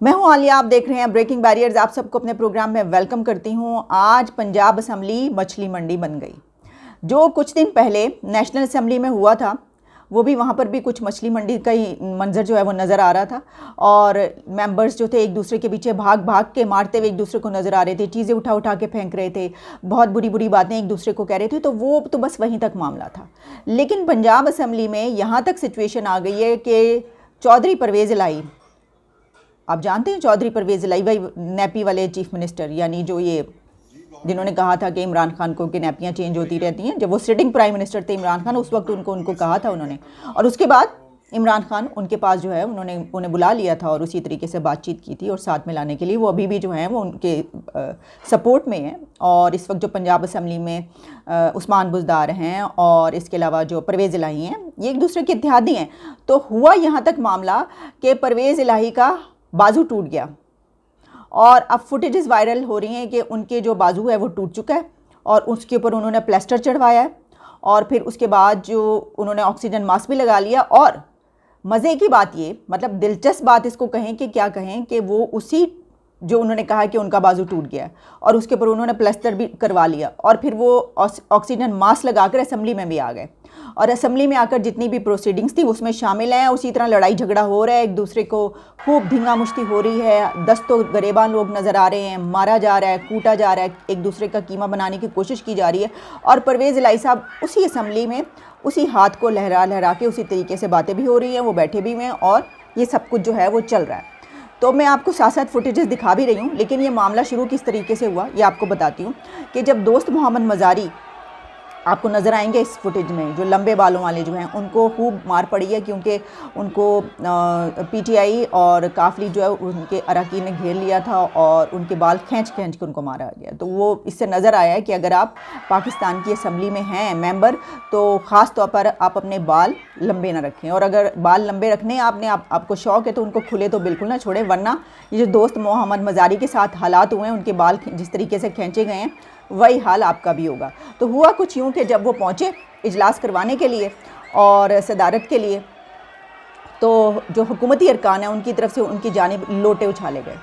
मैं हूं आलिया, आप देख रहे हैं ब्रेकिंग बैरियर्स। आप सबको अपने प्रोग्राम में वेलकम करती हूं। आज पंजाब असम्बली मछली मंडी बन गई। जो कुछ दिन पहले नेशनल असम्बली में हुआ था, वो भी वहाँ पर भी कुछ मछली मंडी का ही मंजर जो है वो नज़र आ रहा था। और मेंबर्स जो थे एक दूसरे के पीछे भाग भाग के मारते हुए एक दूसरे को नज़र आ रहे थे, चीज़ें उठा उठा के फेंक रहे थे, बहुत बुरी बुरी बातें एक दूसरे को कह रहे थे। तो वो तो बस वहीं तक मामला था। लेकिन पंजाब असम्बली में यहाँ तक सिचुएशन आ गई है कि चौधरी परवेज़ इलाही, आप जानते हैं चौधरी परवेज़ इलाही भाई, नैपी वाले चीफ मिनिस्टर, यानी जो ये जिन्होंने कहा था कि इमरान खान को कि नैपियाँ चेंज होती रहती हैं। जब वो सिटिंग प्राइम मिनिस्टर थे इमरान खान, उस वक्त उनको कहा था उन्होंने, और उसके बाद इमरान खान उनके पास जो है उन्हें बुला लिया था और उसी तरीके से बातचीत की थी और साथ में लाने के लिए वो अभी भी जो है वो उनके सपोर्ट में है। और इस वक्त जो पंजाब असम्बली में उस्मान बुज़दार हैं और इसके अलावा जो परवेज़ इलाही हैं, ये एक दूसरे के इत्तेहादी हैं। तो हुआ यहाँ तक मामला कि परवेज़ इलाही का बाजू टूट गया और अब फुटेजेस वायरल हो रही हैं कि उनके जो बाजू है वो टूट चुका है और उसके ऊपर उन्होंने प्लास्टर चढ़वाया है और फिर उसके बाद जो उन्होंने ऑक्सीजन मास्क भी लगा लिया। और मज़े की बात ये, मतलब दिलचस्प बात इसको कहें कि क्या कहें, कि वो उसी जो उन्होंने कहा कि उनका बाजू टूट गया है और उसके ऊपर उन्होंने प्लास्टर भी करवा लिया और फिर वो ऑक्सीजन मास्क लगाकर असम्बली में भी आ गए। और असम्बली में आकर जितनी भी प्रोसीडिंग्स थी उसमें शामिल हैं। उसी तरह लड़ाई झगड़ा हो रहा है, एक दूसरे को खूब धींगा मुश्ती हो रही है, 10 तो गरेबान लोग नज़र आ रहे हैं, मारा जा रहा है, कूटा जा रहा है, एक दूसरे का कीमा बनाने की कोशिश की जा रही है। और परवेज़ इलाही साहब उसी असम्बली में उसी हाथ को लहरा लहरा के उसी तरीके से बातें भी हो रही हैं, वो बैठे भी हुए हैं और ये सब कुछ जो है वो चल रहा है। तो मैं आपको साथ साथ फुटेजेस दिखा भी रही हूँ, लेकिन ये मामला शुरू किस तरीके से हुआ ये आपको बताती हूँ। कि जब दोस्त मोहम्मद मज़ारी आपको नज़र आएंगे इस फुटेज में, जो लंबे बालों वाले जो हैं उनको खूब मार पड़ी है, क्योंकि उनको पीटीआई और काफली जो है उनके अरकान ने घेर लिया था और उनके बाल खींच खींच के उनको मारा गया। तो वो इससे नज़र आया है कि अगर आप पाकिस्तान की असम्बली में हैं मेंबर, तो ख़ास तौर पर आप अपने बाल लंबे ना रखें, और अगर बाल लंबे रखने आपको शौक़ है तो उनको खुले तो बिल्कुल ना छोड़ें, वरना ये जो दोस्त मोहम्मद मज़ारी के साथ हालात हुए हैं, उनके बाल जिस तरीके से खींचे गए हैं वही हाल आपका भी होगा। तो हुआ कुछ यूँ कि जब वो पहुँचे इजलास करवाने के लिए और सदारत के लिए, तो जो हुकूमती अरकान है उनकी तरफ से उनकी जानिब लोटे उछाले गए,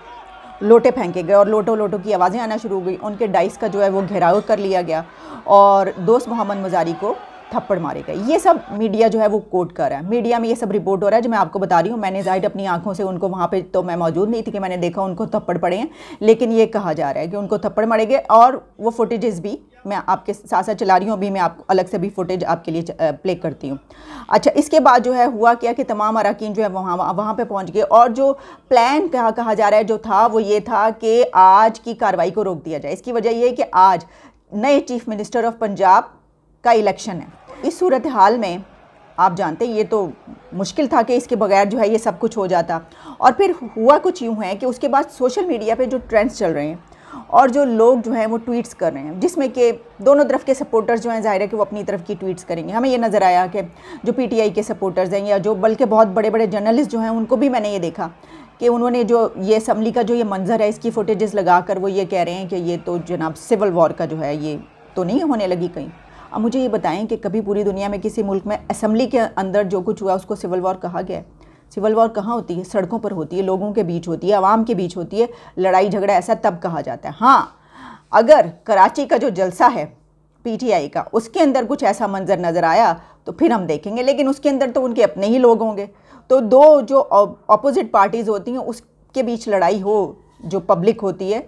लोटे फेंके गए और लोटो लोटो की आवाज़ें आना शुरू हो गई। उनके डाइस का जो है वो घेराव कर लिया गया और दोस्त मोहम्मद मज़ारी को थप्पड़ मारे गए। ये सब मीडिया जो है वो कोट कर रहा है, मीडिया में ये सब रिपोर्ट हो रहा है जो मैं आपको बता रही हूँ। मैंने जाहिर अपनी आंखों से उनको, वहाँ पे तो मैं मौजूद नहीं थी कि मैंने देखा उनको थप्पड़ पड़े हैं, लेकिन ये कहा जा रहा है कि उनको थप्पड़ मारे गए। और वो फुटेजेस भी मैं आपके साथ साथ चला रही हूँ, अभी मैं आपको अलग से भी फुटेज आपके लिए प्ले करती हूँ। अच्छा, इसके बाद जो है हुआ क्या कि तमाम अरकान जो है वहाँ पर पहुँच गए और जो प्लान कहा जा रहा है जो था वो ये था कि आज की कार्रवाई को रोक दिया जाए। इसकी वजह ये कि आज नए चीफ मिनिस्टर ऑफ पंजाब का इलेक्शन है। इस सूरत हाल में आप जानते हैं ये तो मुश्किल था कि इसके बगैर जो है ये सब कुछ हो जाता। और फिर हुआ कुछ यूँ है कि उसके बाद सोशल मीडिया पे जो ट्रेंड्स चल रहे हैं और जो लोग जो हैं वो ट्वीट्स कर रहे हैं, जिसमें कि दोनों तरफ के सपोर्टर्स जो हैं ज़ाहिर है कि वो अपनी तरफ की ट्वीट्स करेंगे। हमें ये नज़र आया कि जो पीटीआई के सपोर्टर्स हैं या जो बल्कि बहुत बड़े बड़े जर्नलिस्ट जो हैं उनको भी मैंने ये देखा कि उन्होंने जो ये असम्बली का जो ये मंजर है इसकी फुटेजेस लगा कर वो ये कह रहे हैं कि ये तो जनाब सिविल वॉर का जो है ये तो नहीं होने लगी कहीं। अब मुझे ये बताएं कि कभी पूरी दुनिया में किसी मुल्क में असम्बली के अंदर जो कुछ हुआ उसको सिविल वॉर कहा गया है? सिविल वॉर कहाँ होती है? सड़कों पर होती है, लोगों के बीच होती है, आवाम के बीच होती है, लड़ाई झगड़ा ऐसा तब कहा जाता है। हाँ, अगर कराची का जो जलसा है पीटीआई का उसके अंदर कुछ ऐसा मंजर नज़र आया तो फिर हम देखेंगे, लेकिन उसके अंदर तो उनके अपने ही लोग होंगे। तो दो जो अपोजिट पार्टीज़ होती हैं उसके बीच लड़ाई हो जो पब्लिक होती है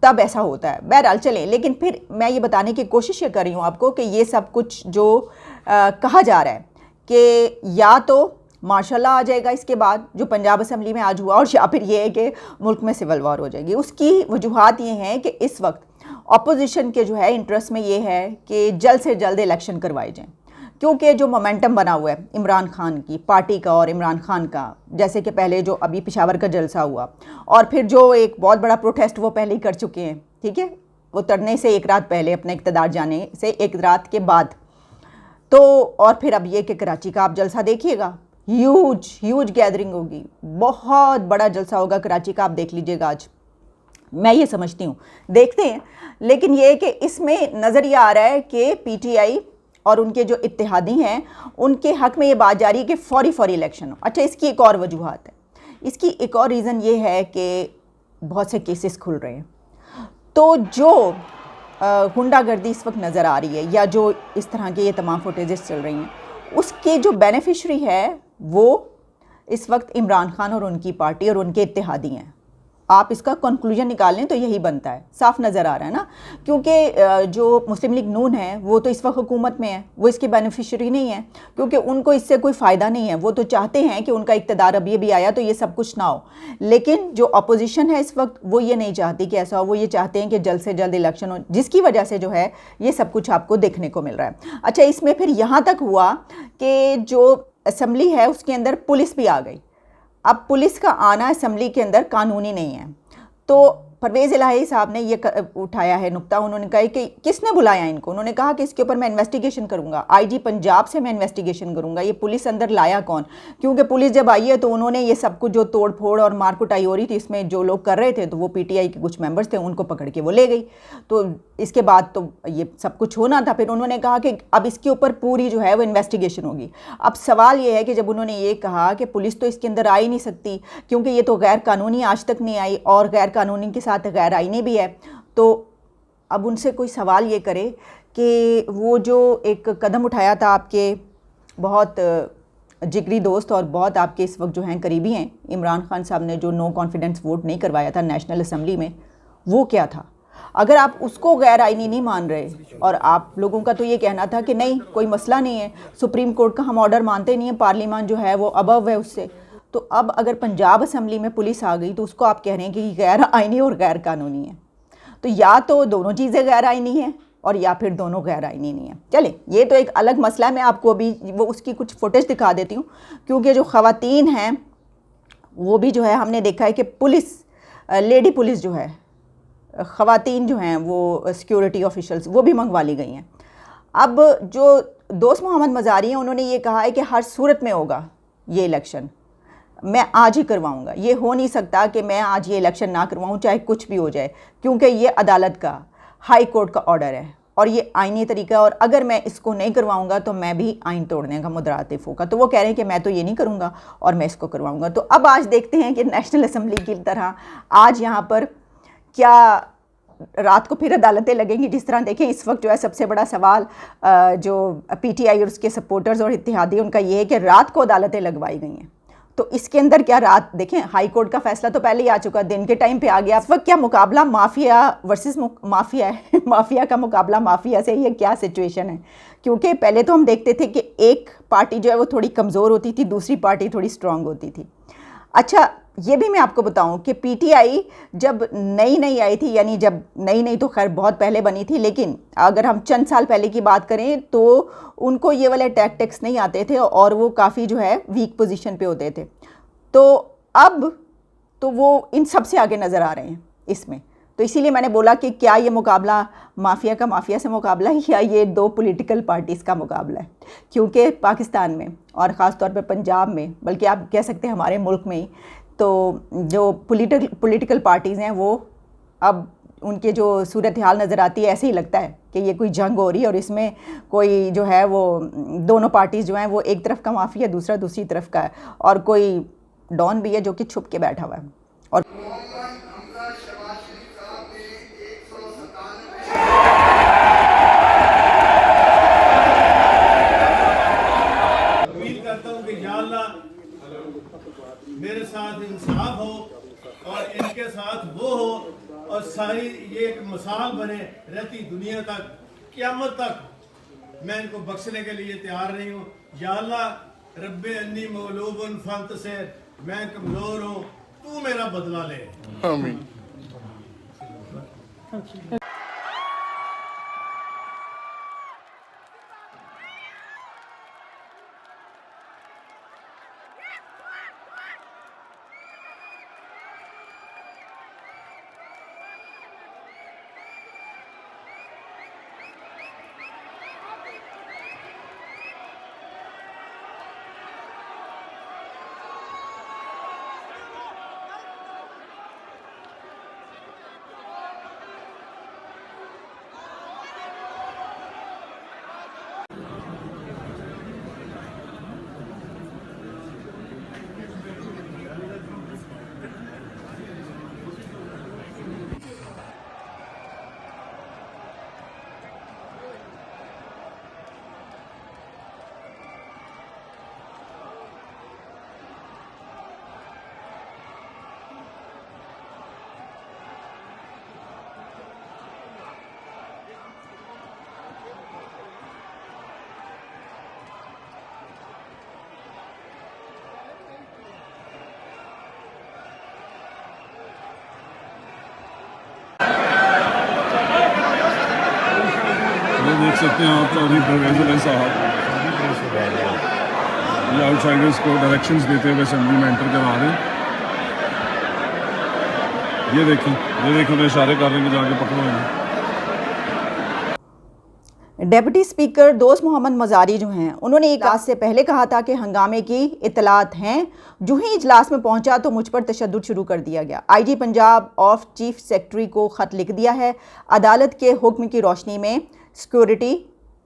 तब ऐसा होता है। बहरहाल चलें, लेकिन फिर मैं ये बताने की कोशिश कर रही हूँ आपको कि ये सब कुछ जो कहा जा रहा है कि या तो मार्शल्लाह आ जाएगा इसके बाद जो पंजाब असम्बली में आज हुआ, और या फिर ये है कि मुल्क में सिविल वॉर हो जाएगी। उसकी वजूहात ये हैं कि इस वक्त अपोजिशन के जो है इंटरेस्ट में ये है कि जल्द से जल्द इलेक्शन करवाए जाएँ, क्योंकि जो मोमेंटम बना हुआ है इमरान खान की पार्टी का और इमरान खान का, जैसे कि पहले जो अभी पेशावर का जलसा हुआ और फिर जो एक बहुत बड़ा प्रोटेस्ट वो पहले ही कर चुके हैं, ठीक है, वो तरने से एक रात पहले, अपने इक़्तिदार जाने से एक रात के बाद। तो और फिर अब ये कि कराची का आप जलसा देखिएगा, ह्यूज गैदरिंग होगी, बहुत बड़ा जलसा होगा कराची का, आप देख लीजिएगा आज। मैं ये समझती हूँ, देखते हैं। लेकिन ये कि इसमें नज़र ये आ रहा है कि पीटीआई और उनके जो इत्तेहादी हैं उनके हक़ में ये बात जारी है कि फौरी इलेक्शन हो। अच्छा, इसकी एक और वजूहत है इसकी एक और रीज़न ये है कि बहुत से केसेस खुल रहे हैं। तो जो गुंडागर्दी इस वक्त नज़र आ रही है या जो इस तरह के ये तमाम फुटेजेस चल रही हैं, उसके जो बेनिफिशरी है वो इस वक्त इमरान खान और उनकी पार्टी और उनके इत्तेहादी हैं। आप इसका कंक्लूजन निकालें तो यही बनता है, साफ नज़र आ रहा है ना, क्योंकि जो मुस्लिम लीग नून है वो तो इस वक्त हुकूमत में है, वो इसके बेनिफिशरी नहीं है, क्योंकि उनको इससे कोई फ़ायदा नहीं है। वो तो चाहते हैं कि उनका इक़्तिदार अभी आया तो ये सब कुछ ना हो, लेकिन जो अपोजिशन है इस वक्त वो ये नहीं चाहती कि ऐसा हो। वो ये चाहते हैं कि जल्द से जल्द इलेक्शन हो, जिसकी वजह से जो है ये सब कुछ आपको देखने को मिल रहा है। अच्छा, इसमें फिर यहाँ तक हुआ कि जो असम्बली है उसके अंदर पुलिस भी आ गई। अब पुलिस का आना असम्बली के अंदर कानूनी नहीं है, तो परवेज़ इलाही साहब ने ये उठाया है नुक्ता। उन्होंने कहा कि किसने बुलाया इनको। उन्होंने कहा कि इसके ऊपर मैं इन्वेस्टिगेशन करूंगा, आईजी पंजाब से मैं इन्वेस्टिगेशन करूंगा, ये पुलिस अंदर लाया कौन। क्योंकि पुलिस जब आई है तो उन्होंने ये सब कुछ जो तोड़ फोड़ और मार कुटाई हो रही थी इसमें जो लोग कर रहे थे, तो वो पीटीआई के कुछ मेंबर्स थे, उनको पकड़ के वो ले गई। तो इसके बाद तो ये सब कुछ होना था। फिर उन्होंने कहा कि अब इसके ऊपर पूरी जो है वो इन्वेस्टिगेशन होगी। अब सवाल ये है कि जब उन्होंने ये कहा कि पुलिस तो इसके अंदर आ ही नहीं सकती क्योंकि ये तो गैर कानूनी आज तक नहीं आई और गैर कानूनी के साथ गैर आईनी भी है, तो अब उनसे कोई सवाल ये करे कि वो जो एक कदम उठाया था आपके बहुत जिगरी दोस्त और बहुत आपके इस वक्त जो हैं करीबी हैं इमरान खान साहब ने, जो नो कॉन्फिडेंस वोट नहीं करवाया था नेशनल असम्बली में, वो क्या था। अगर आप उसको गैर आईनी नहीं मान रहे और आप लोगों का तो ये कहना था कि नहीं कोई मसला नहीं है, सुप्रीम कोर्ट का हम ऑर्डर मानते नहीं है, पार्लियामान जो है वो अबव है उससे, तो अब अगर पंजाब असम्बली में पुलिस आ गई तो उसको आप कह रहे हैं कि गैर आईनी और गैर कानूनी है। तो या तो दोनों चीज़ें गैर आईनी हैं और या फिर दोनों गैर आईनी नहीं है। चले, ये तो एक अलग मसला है, मैं आपको अभी वो उसकी कुछ फुटेज दिखा देती हूँ। क्योंकि जो ख़वातीन हैं वो भी जो है हमने देखा है कि पुलिस, लेडी पुलिस जो है, ख़वातीन जो हैं वो सिक्योरिटी ऑफिशल्स वो भी मंगवा ली गई हैं। अब जो दोस्त मोहम्मद मज़ारी हैं उन्होंने ये कहा है कि हर सूरत में होगा ये इलेक्शन, मैं आज ही करवाऊंगा। ये हो नहीं सकता कि मैं आज ये इलेक्शन ना करवाऊं चाहे कुछ भी हो जाए, क्योंकि ये अदालत का, हाई कोर्ट का ऑर्डर है और ये आईनी तरीका है, और अगर मैं इसको नहीं करवाऊंगा तो मैं भी आइन तोड़ने का मुतरातिफ होगा। तो वो कह रहे हैं कि मैं तो ये नहीं करूंगा और मैं इसको करवाऊंगा। तो अब आज देखते हैं कि नेशनल असम्बली की तरह आज यहाँ पर क्या रात को फिर अदालतें लगेंगी। जिस तरह देखें इस वक्त जो है सबसे बड़ा सवाल जो पीटीआई और उसके सपोर्टर्स और इत्तेहादी उनका ये है कि रात को अदालतें लगवाई गई हैं, तो इसके अंदर क्या रात देखें, हाई कोर्ट का फैसला तो पहले ही आ चुका, दिन के टाइम पे आ गया। इस वक्त क्या मुकाबला माफिया वर्सेस माफिया है माफिया का मुकाबला माफिया से, ये क्या सिचुएशन है। क्योंकि पहले तो हम देखते थे कि एक पार्टी जो है वो थोड़ी कमज़ोर होती थी, दूसरी पार्टी थोड़ी स्ट्रांग होती थी। अच्छा, ये भी मैं आपको बताऊं कि पीटीआई जब नई आई थी, यानी जब नई तो खैर बहुत पहले बनी थी, लेकिन अगर हम चंद साल पहले की बात करें तो उनको ये वाले टैक्टिक्स नहीं आते थे और वो काफ़ी जो है वीक पोजीशन पे होते थे। तो अब तो वो इन सब से आगे नज़र आ रहे हैं इसमें। तो इसीलिए मैंने बोला कि क्या ये मुकाबला माफिया का माफिया से मुकाबला है या ये दो पॉलिटिकल पार्टीज़ का मुकाबला है। क्योंकि पाकिस्तान में और ख़ास तौर पे पंजाब में, बल्कि आप कह सकते हैं हमारे मुल्क में ही, तो जो पॉलिटिकल पार्टीज़ हैं वो अब उनके जो सूरत हाल नज़र आती है ऐसे ही लगता है कि ये कोई जंग हो रही है और इसमें कोई जो है वो दोनों पार्टीज़ जो हैं वो एक तरफ का माफिया दूसरा दूसरी तरफ का है, और कोई डॉन भी है जो कि छुप के बैठा हुआ है। और मेरे साथ इंसाफ हो और इनके साथ वो हो और सारी ये एक मिसाल बने रहती दुनिया तक, क़यामत तक। मैं इनको बख्शने के लिए तैयार नहीं हूँ। या अल्लाह रब्बे अन्नी मगलूबुन फंतसिर, मैं कमज़ोर हूँ, तू मेरा बदला ले। आमीन। सकते हैं आप चौधरी परवेज़ अली साहब, ये आउटसाइडर्स को डायरेक्शंस देते हुए असेंबली में एंटर करवा रहे हैं। ये देखें तो इशारे कर रहे हैं कि जाके पकड़ो इन्हें। डेप्यूटी स्पीकर दोस्त मोहम्मद मज़ारी जो हैं, उन्होंने एक आज से पहले कहा था कि हंगामे की इतलात हैं। जो ही इजलास में पहुंचा तो मुझ पर तशद्दुद शुरू कर दिया गया। IG Punjab of chief secretary को ख़त लिख दिया है। अदालत के हुक्म की रोशनी में सिक्योरिटी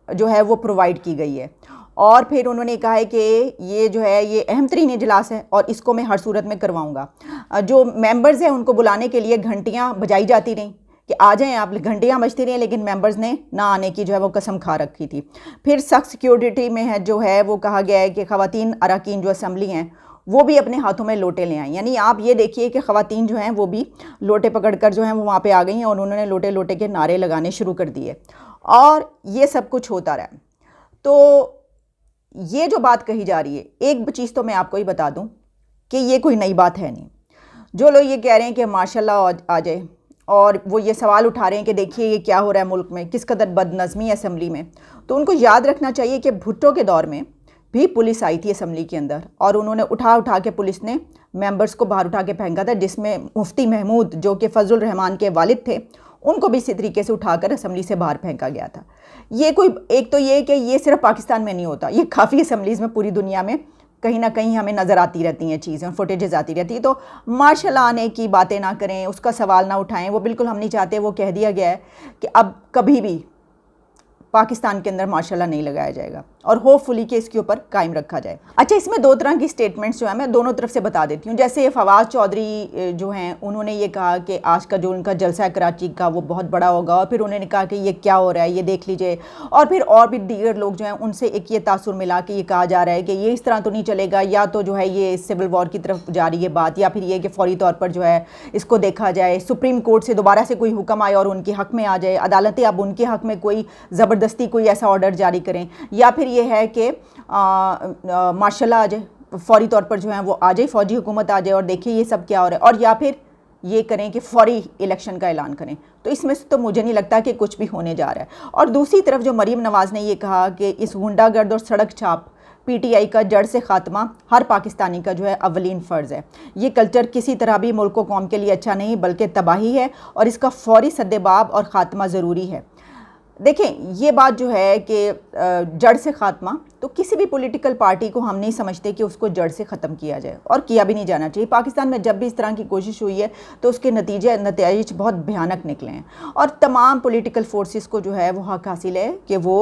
जो है वो प्रोवाइड की गई है। और फिर उन्होंने कहा है कि ये जो है ये अहम तरीन इजलास है और इसको मैं हर सूरत में करवाऊँगा। जो मेम्बर्स हैं उनको बुलाने के लिए घंटियाँ बजाई जाती रहीं कि आ जाएं आप, घंटियाँ बजती रहीं, लेकिन मेंबर्स ने ना आने की जो है वो कसम खा रखी थी। फिर सख्त सिक्योरिटी में है जो है वो कहा गया है कि ख़वातीन अरकान जो असम्बली हैं वो भी अपने हाथों में लोटे ले आएँ। यानी आप ये देखिए कि ख़वातीन जो हैं वो भी लोटे पकड़कर जो हैं वो वहाँ पे आ गई हैं और उन्होंने लोटे लोटे के नारे लगाने शुरू कर दिए और ये सब कुछ होता रहा। तो ये जो बात कही जा रही है, एक चीज़ तो मैं आपको ही बता दूँ कि ये कोई नई बात है नहीं। जो लोग ये कह रहे हैं कि माशाल्लाह आ जाए और वो ये सवाल उठा रहे हैं कि देखिए ये क्या हो रहा है मुल्क में, किस कदर बदनज़मी है असम्बली में, तो उनको याद रखना चाहिए कि भुट्टो के दौर में भी पुलिस आई थी असम्बली के अंदर और उन्होंने उठा के पुलिस ने मेंबर्स को बाहर उठा के फेंका था, जिसमें मुफ्ती महमूद जो कि फजल रहमान के वालिद थे उनको भी इसी तरीके से उठाकर असम्बली से बाहर फेंका गया था। ये कोई एक तो ये कि ये सिर्फ पाकिस्तान में नहीं होता, ये काफ़ी असम्बलीज़ में पूरी दुनिया में कहीं ना कहीं हमें नज़र आती रहती हैं चीज़ें, फुटेजेस आती रहती है। तो मार्शल आने की बातें ना करें, उसका सवाल ना उठाएं, वो बिल्कुल हम नहीं चाहते। वो कह दिया गया है कि अब कभी भी पाकिस्तान के अंदर मार्शल नहीं लगाया जाएगा और होपफुली कि इसके ऊपर कायम रखा जाए। अच्छा, इसमें दो तरह की स्टेटमेंट्स जो है मैं दोनों तरफ से बता देती हूँ। जैसे फवाद चौधरी जो हैं उन्होंने ये कहा कि आज का जो उनका जलसा है कराची का वो बहुत बड़ा होगा और फिर उन्होंने कहा कि ये क्या हो रहा है ये देख लीजिए। और भी दीगर लोग जो हैं उनसे एक ये तासुर मिला कि ये कहा जा रहा है कि ये इस तरह तो नहीं चलेगा, या तो जो है ये सिविल वॉर की तरफ जा रही है बात, या फिर ये कि फौरी तौर पर जो है इसको देखा जाए, सुप्रीम कोर्ट से दोबारा से कोई हुक्म आए और उनके हक़ में आ जाए, अदालतें अब उनके हक़ में कोई ज़बरदस्ती कोई ऐसा ऑर्डर जारी करें, या फिर ये है कि मार्शल आ जाए, फौरी तौर पर जो है वो आ जाए, फ़ौजी हुकूमत आ जाए और देखिए ये सब क्या हो रहा है, और या फिर ये करें कि फौरी इलेक्शन का ऐलान करें। तो इसमें से तो मुझे नहीं लगता कि कुछ भी होने जा रहा है। और दूसरी तरफ जो मरीम नवाज़ ने ये कहा कि इस गुंडागर्द और सड़क छाप पीटीआई का जड़ से ख़ात्मा हर पाकिस्तानी का जो है अवलीन फ़र्ज़ है। ये कल्चर किसी तरह भी मुल्क व कौम के लिए अच्छा नहीं बल्कि तबाही है और इसका फौरी सद्देबाब और ख़ात्मा ज़रूरी है। देखें, ये बात जो है कि जड़ से ख़ात्मा, तो किसी भी पॉलिटिकल पार्टी को हम नहीं समझते कि उसको जड़ से ख़त्म किया जाए और किया भी नहीं जाना चाहिए। पाकिस्तान में जब भी इस तरह की कोशिश हुई है तो उसके नतीजे बहुत भयानक निकले हैं और तमाम पॉलिटिकल फोर्सेस को जो है वो हक़ हासिल है कि वो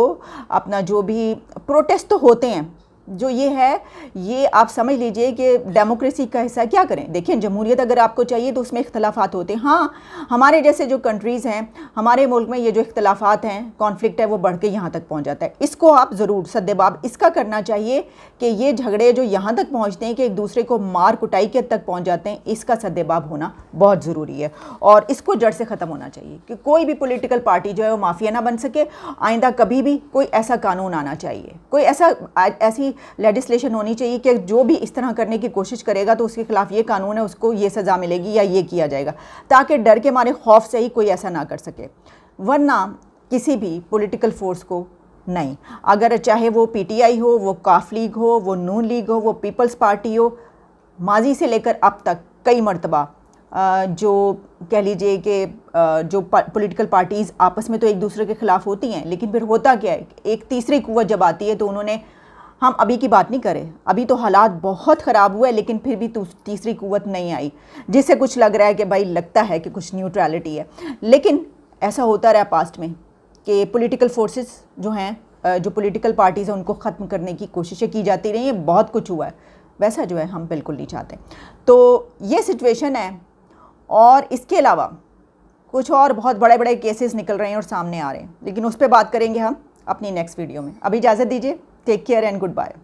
अपना जो भी प्रोटेस्ट तो होते हैं, जो ये है ये आप समझ लीजिए कि डेमोक्रेसी का हिस्सा क्या करें। देखिए, जमहूरियत अगर आपको चाहिए तो उसमें इख्तलाफात होते हैं। हाँ, हमारे जैसे जो कंट्रीज़ हैं, हमारे मुल्क में ये जो इख्तलाफात हैं, कॉन्फ्लिक्ट है, वो बढ़ के यहाँ तक पहुँच जाता है। इसको आप ज़रूर सद्देबाब इसका करना चाहिए कि ये झगड़े जो यहाँ तक पहुँचते हैं कि एक दूसरे को मार कुटाई के तक पहुँच जाते हैं, इसका सद्देबाब होना बहुत ज़रूरी है और इसको जड़ से ख़त्म होना चाहिए कि कोई भी पॉलिटिकल पार्टी जो है वो माफिया ना बन सके। आइंदा कभी भी कोई ऐसा कानून आना चाहिए, कोई ऐसी लेजिस्लेशन होनी चाहिए कि जो भी इस तरह करने की कोशिश करेगा तो उसके खिलाफ ये कानून है, उसको ये सज़ा मिलेगी या ये किया जाएगा, ताकि डर के मारे खौफ से ही कोई ऐसा ना कर सके। वरना किसी भी पॉलिटिकल फोर्स को नहीं, अगर चाहे वो पीटीआई हो, वो काफ लीग हो, वो नून लीग हो, वो पीपल्स पार्टी हो, माजी से लेकर अब तक कई मरतबा जो कह लीजिए कि जो पॉलिटिकल पार्टीज़ आपस में तो एक दूसरे के ख़िलाफ़ होती हैं, लेकिन फिर होता क्या है, एक तीसरी कुव्वत जब आती है तो उन्होंने, हम अभी की बात नहीं करें, अभी तो हालात बहुत ख़राब हुए, लेकिन फिर भी तीसरी कुव्वत नहीं आई जिससे कुछ लग रहा है कि भाई लगता है कि कुछ न्यूट्रलिटी है। लेकिन ऐसा होता रहा पास्ट में कि पॉलिटिकल फोर्सेस जो हैं, जो पॉलिटिकल पार्टीज़ हैं, उनको ख़त्म करने की कोशिशें की जाती रही हैं, बहुत कुछ हुआ है। वैसा जो है हम बिल्कुल नहीं चाहते। तो ये सिचुएशन है और इसके अलावा कुछ और बहुत बड़े बड़े केसेस निकल रहे हैं और सामने आ रहे हैं, लेकिन उस पर बात करेंगे हम अपनी नेक्स्ट वीडियो में। अभी इजाज़त दीजिए, take care and good bye.